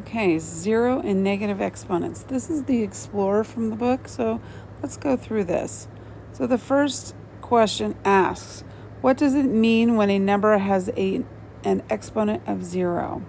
Okay, 0 and negative exponents. This is the Explorer from the book, so let's go through this. So the first question asks, what does it mean when a number has an exponent of 0?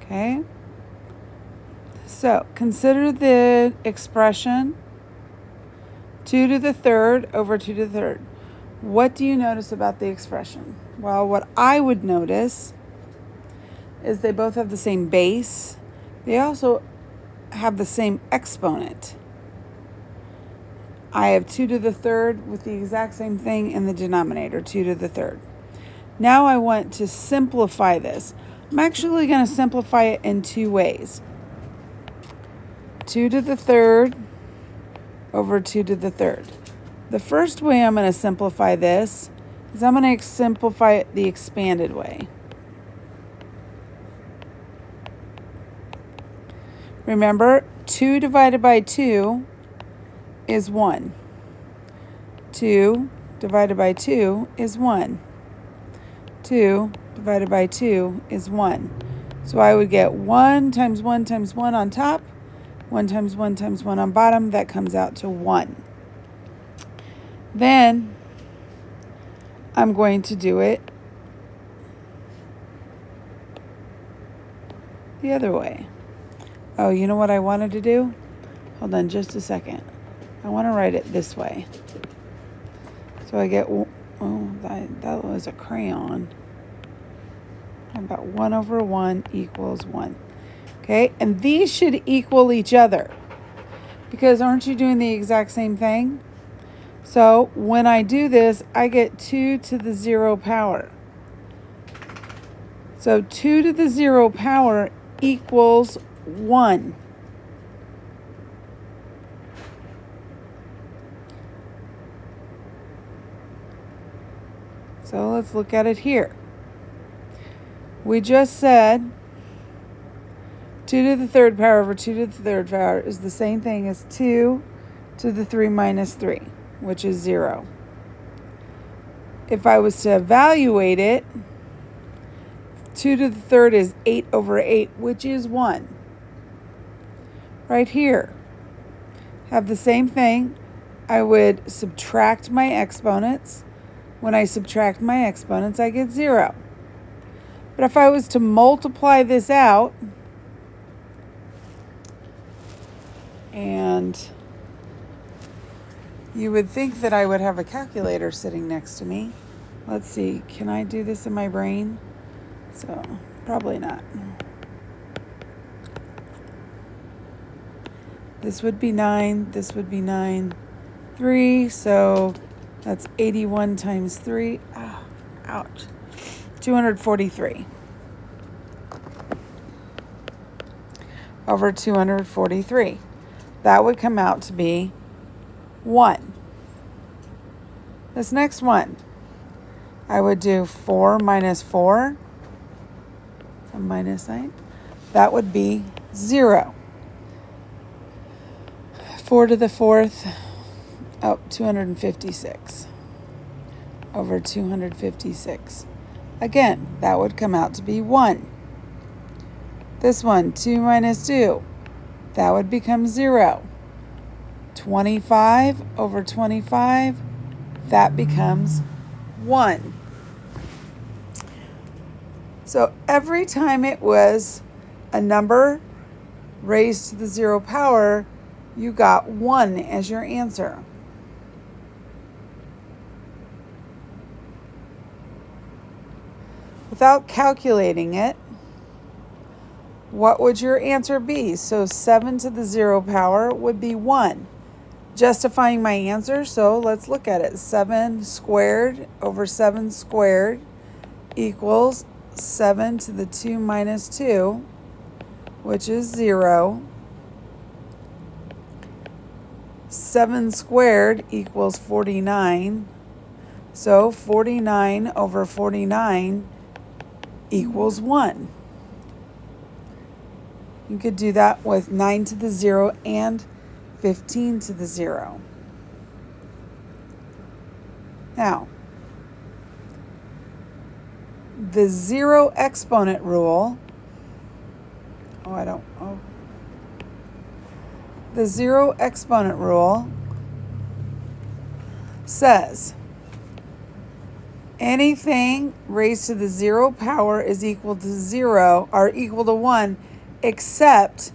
Okay, so consider the expression 2 to the third over 2 to the third. What do you notice about the expression? Well, what I would notice is they both have the same base. They also have the same exponent. I have 2 to the third with the exact same thing in the denominator, 2 to the third. Now I want to simplify this. I'm actually going to simplify it in two ways. 2 to the third over 2 to the third. The first way I'm going to simplify this is I'm going to simplify it the expanded way. Remember, 2 divided by 2 is 1. 2 divided by 2 is 1. 2 divided by 2 is 1. So I would get 1 times 1 times 1 on top, 1 times 1 times 1 on bottom. That comes out to 1. Then I'm going to do it the other way. Oh, you know what I wanted to do? Hold on just a second. I want to write it this way. So I get, that was a crayon. How about 1 over 1 equals 1? Okay, and these should equal each other. Because aren't you doing the exact same thing? So when I do this, I get 2 to the 0 power. So 2 to the 0 power equals 1. So let's look at it here. We just said 2 to the third power over 2 to the third power is the same thing as 2 to the 3 minus 3, which is 0. If I was to evaluate it, 2 to the third is 8 over 8, which is 1. Right here, have the same thing. I would subtract my exponents. When I subtract my exponents, I get 0. But if I was to multiply this out, and you would think that I would have a calculator sitting next to me. Let's see, can I do this in my brain? So, probably not. This would be 9, this would be 9, 3, so that's 81 times 3. Oh, ouch. 243. Over 243. That would come out to be 1. This next one, I would do 4 minus 4, a minus sign. That would be 0. 4 to the fourth, 256. Over 256. Again, that would come out to be 1. This one, 2 minus 2, that would become 0. 25 over 25, that becomes 1. So every time it was a number raised to the 0 power, you got 1 as your answer. Without calculating it, what would your answer be? So 7 to the 0 power would be 1. Justifying my answer, so let's look at it. 7 squared over 7 squared equals 7 to the 2 minus 2, which is 0. 7 squared equals 49. So 49 over 49 equals 1. You could do that with 9 to the 0 and 15 to the 0. Now, the 0 exponent rule The zero exponent rule says anything raised to the 0 power is equal to 0 or equal to 1, except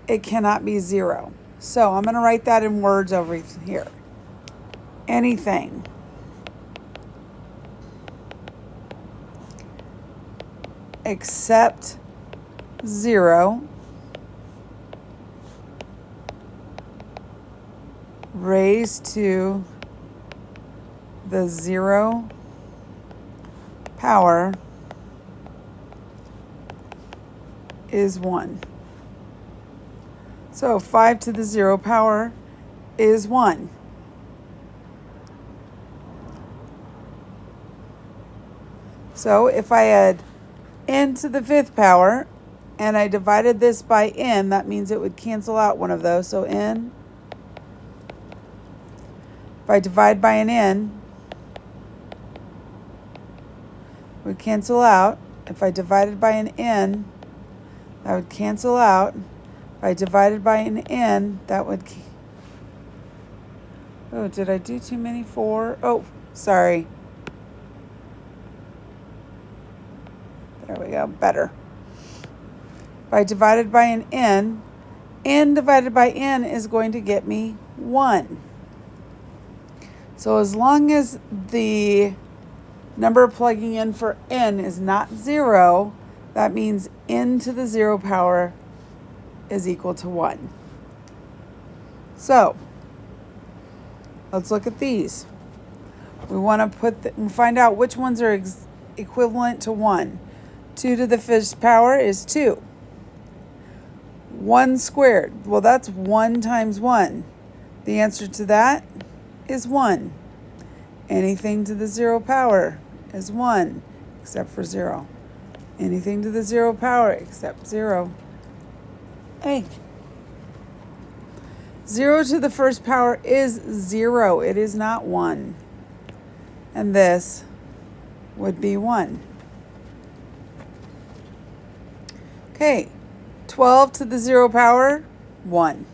it cannot be 0. So I'm going to write that in words over here. Anything except 0 raised to the 0 power is 1. So 5 to the 0 power is 1. So if I had n to the 5th power and I divided this by n, that means it would cancel out one of those. So n, if I divide by an n, it would cancel out. If I divided by an n, that would cancel out. If I divided by an n, that would... Oh, did I do too many? 4? Oh, sorry. There we go, better. If I divided by an n divided by n is going to get me 1. So as long as the number plugging in for n is not 0, that means n to the 0 power is equal to 1. So let's look at these. We want to find out which ones are equivalent to 1. 2 to the 5th power is 2. 1 squared, well, that's 1 times 1. The answer to that is 1. Anything to the 0 power is 1, except for 0. Anything to the 0 power except 0. Hey. 0 to the 1st power is 0. It is not 1. And this would be 1. Okay, 12 to the 0 power, 1.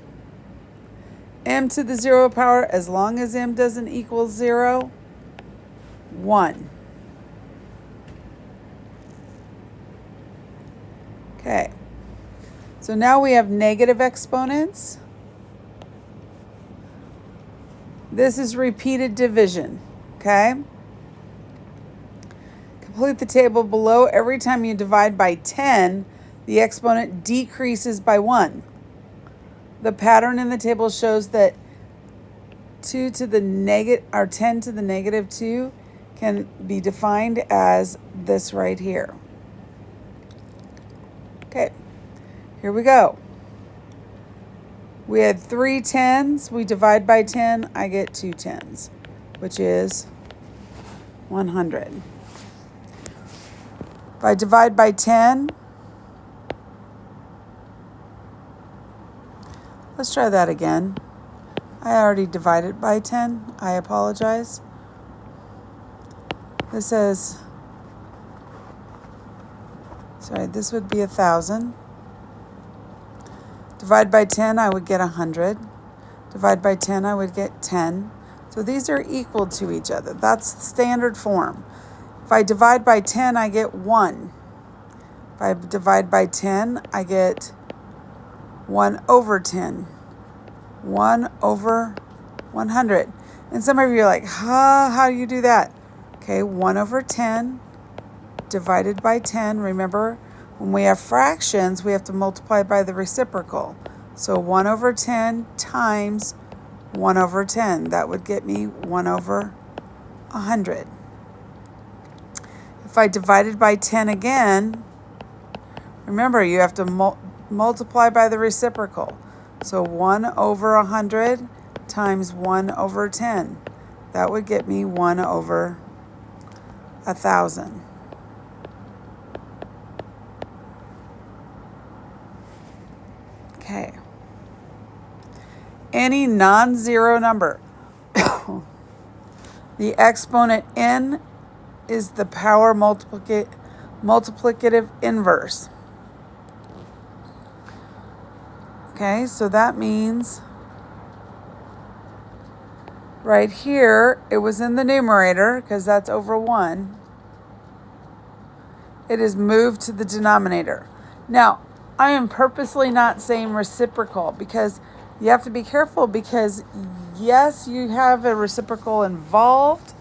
M to the 0 power, as long as m doesn't equal 0, 1. Okay, so now we have negative exponents. This is repeated division, okay? Complete the table below. Every time you divide by 10, the exponent decreases by 1. The pattern in the table shows that 10 to the negative 2 can be defined as this right here. Okay, here we go. We had 3 10s. We divide by 10, I get 2 10s, which is 100. If I divide by 10, let's try that again. I already divided by 10. I apologize. This would be 1,000. Divide by 10, I would get 100. Divide by 10, I would get 10. So these are equal to each other. That's standard form. If I divide by 10, I get 1. If I divide by 10, I get 1 over 10. 1 over 100. And some of you are like, how do you do that? Okay, 1 over 10 divided by 10. Remember, when we have fractions, we have to multiply by the reciprocal. So 1 over 10 times 1 over 10. That would get me 1 over 100. If I divided by 10 again, remember, you have to multiply by the reciprocal. So 1 over 100 times 1 over 10. That would get me 1 over 1,000. Okay. Any non-zero number. The exponent n is the power multiplicative inverse. Okay, so that means right here, it was in the numerator because that's over 1. It is moved to the denominator. Now, I am purposely not saying reciprocal because you have to be careful because, yes, you have a reciprocal involved,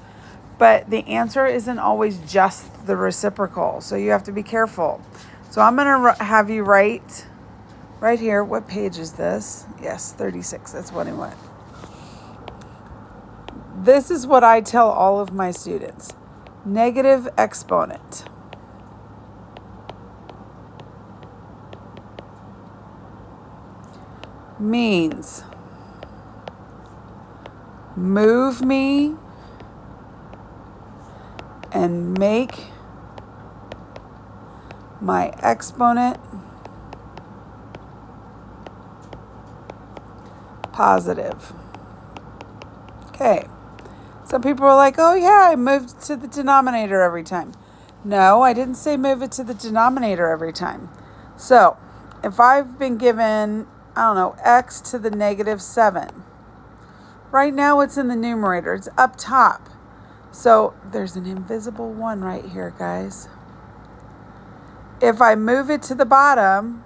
but the answer isn't always just the reciprocal. So you have to be careful. So I'm going to have you write right here. What page is this? Yes, 36. That's what I want. This is what I tell all of my students. Negative exponent. Means move me and make my exponent positive. Okay. Some people are like, oh yeah, I moved to the denominator every time. No, I didn't say move it to the denominator every time. So if I've been given, I don't know, x to the negative 7. Right now it's in the numerator. It's up top. So there's an invisible 1 right here, guys. If I move it to the bottom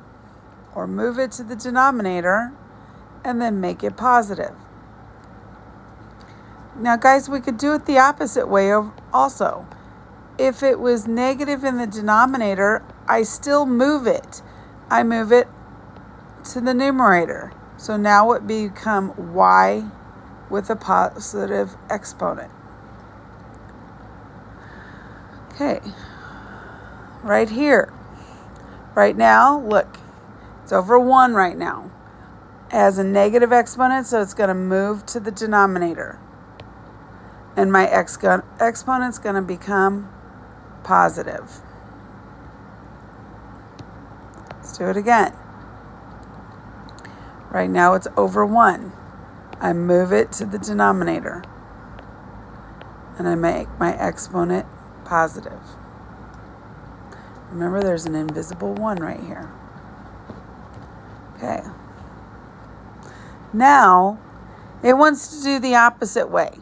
or move it to the denominator and then make it positive. Now, guys, we could do it the opposite way also. If it was negative in the denominator, I still move it. I move it to the numerator. So now it become y with a positive exponent. Okay. Right here. Right now, look. It's over 1 right now. It has a negative exponent, so it's going to move to the denominator. And my exponent's going to become positive. Let's do it again. Right now it's over 1. I move it to the denominator. And I make my exponent positive. Remember, there's an invisible 1 right here. Okay. Now, it wants to do the opposite way.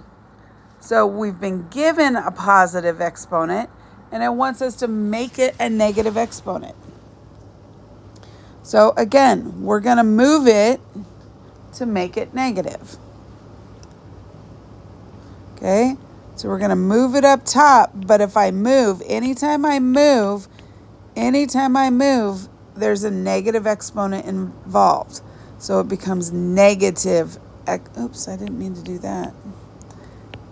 So we've been given a positive exponent, and it wants us to make it a negative exponent. So again, we're going to move it to make it negative. Okay? So we're going to move it up top, but if I move, anytime I move, there's a negative exponent involved. So it becomes negative. Oops, I didn't mean to do that.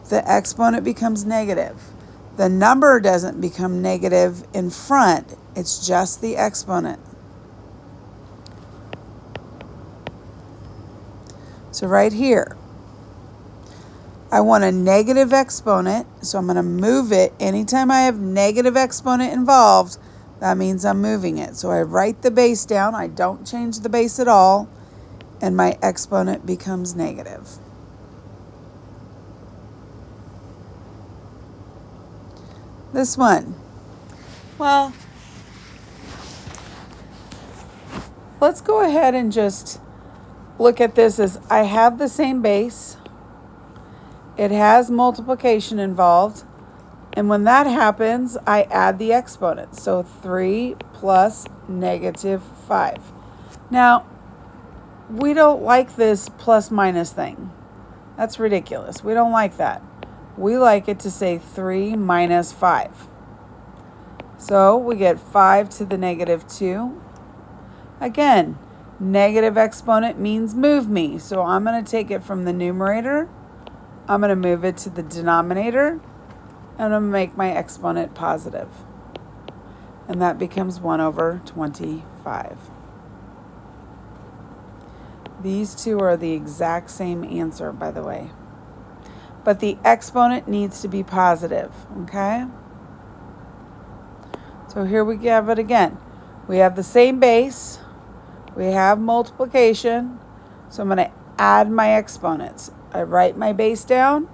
The exponent becomes negative. The number doesn't become negative in front. It's just the exponent. So right here, I want a negative exponent, so I'm going to move it. Anytime I have negative exponent involved, that means I'm moving it. So I write the base down. I don't change the base at all, and my exponent becomes negative. This one. Well, let's go ahead and just look at this as I have the same base. It has multiplication involved. And when that happens, I add the exponents. So 3 plus negative 5. Now, we don't like this plus minus thing. That's ridiculous. We don't like that. We like it to say 3 minus 5. So we get 5 to the negative 2. Again, negative exponent means move me. So I'm going to take it from the numerator. I'm going to move it to the denominator. And I'm going to make my exponent positive. And that becomes 1 over 25. These two are the exact same answer, by the way. But the exponent needs to be positive, okay? So here we have it again. We have the same base. We have multiplication. So I'm going to add my exponents. I write my base down.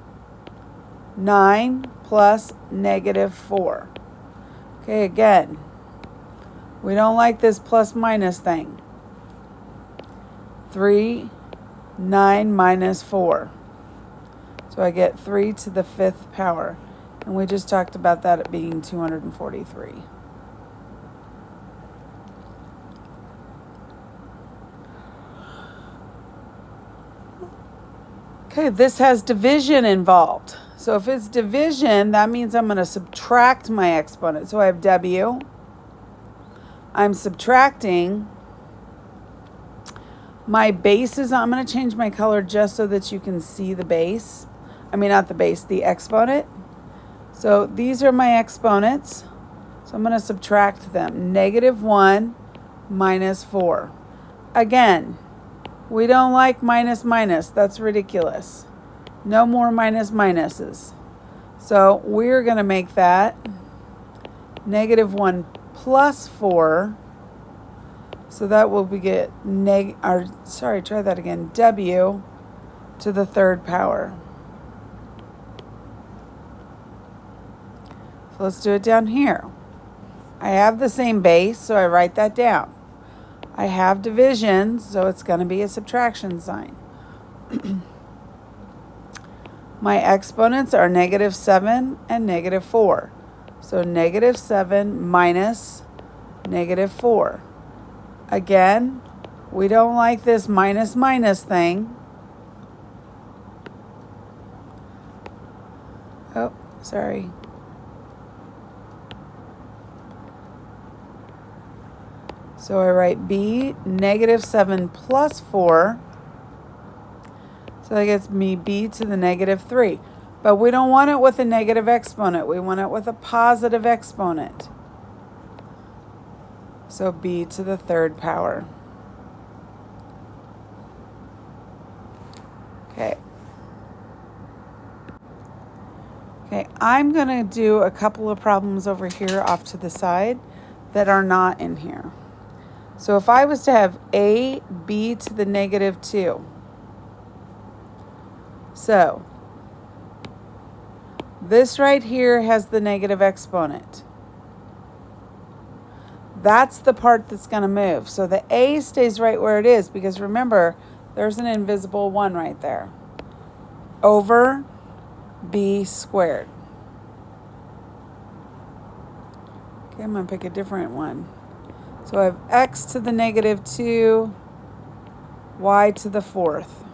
9 plus negative 4. Okay, again, we don't like this plus minus thing. 3, 9 minus 4. So I get 3 to the 5th power. And we just talked about that at being 243. Okay, this has division involved. So if it's division, that means I'm going to subtract my exponent. So I have W. I'm subtracting. My bases, I'm going to change my color just so that you can see the base. I mean, not the base, the exponent. So these are my exponents. So I'm going to subtract them. -1 minus 4. Again, we don't like minus minus. That's ridiculous. No more minus minuses. So we're going to make that -1 plus 4. So that will be try that again. W to the 3rd power. So let's do it down here. I have the same base, so I write that down. I have division, so it's going to be a subtraction sign. My exponents are -7 and -4. So -7 minus -4. Again, we don't like this minus minus thing. Oh, sorry. So I write B, -7 plus 4. So that gets me B to the -3. But we don't want it with a negative exponent. We want it with a positive exponent. So B to the 3rd power. Okay. Okay, I'm going to do a couple of problems over here off to the side that are not in here. So if I was to have A, B to the -2. So this right here has the negative exponent. That's the part that's going to move. So the A stays right where it is because remember, there's an invisible 1 right there. Over B squared. Okay, I'm going to pick a different one. So I have X to the -2, Y to the 4th.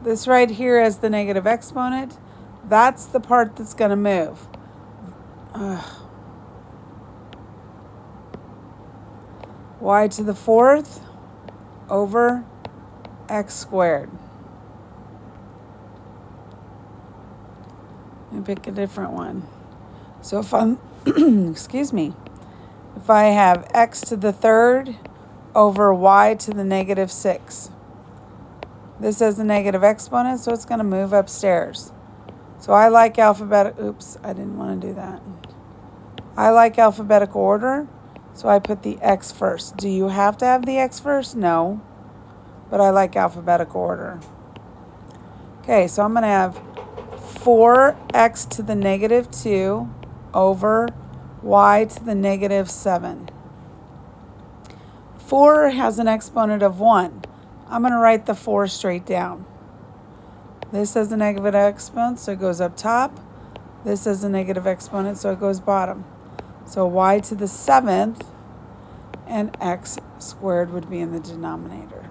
This right here has the negative exponent. That's the part that's going to move. Y to the 4th over X squared. Let me pick a different one. So if I'm, excuse me, if I have X to the 3rd over Y to the -6. This has a negative exponent, so it's going to move upstairs. So I like alphabetical, oops, I didn't want to do that. I like alphabetical order, so I put the X first. Do you have to have the X first? No, but I like alphabetical order. Okay, so I'm going to have 4X to the -2 over Y to the -7. 4 has an exponent of 1. I'm going to write the 4 straight down. This has a negative exponent, so it goes up top. This has a negative exponent, so it goes bottom. So Y to the 7th and X squared would be in the denominator.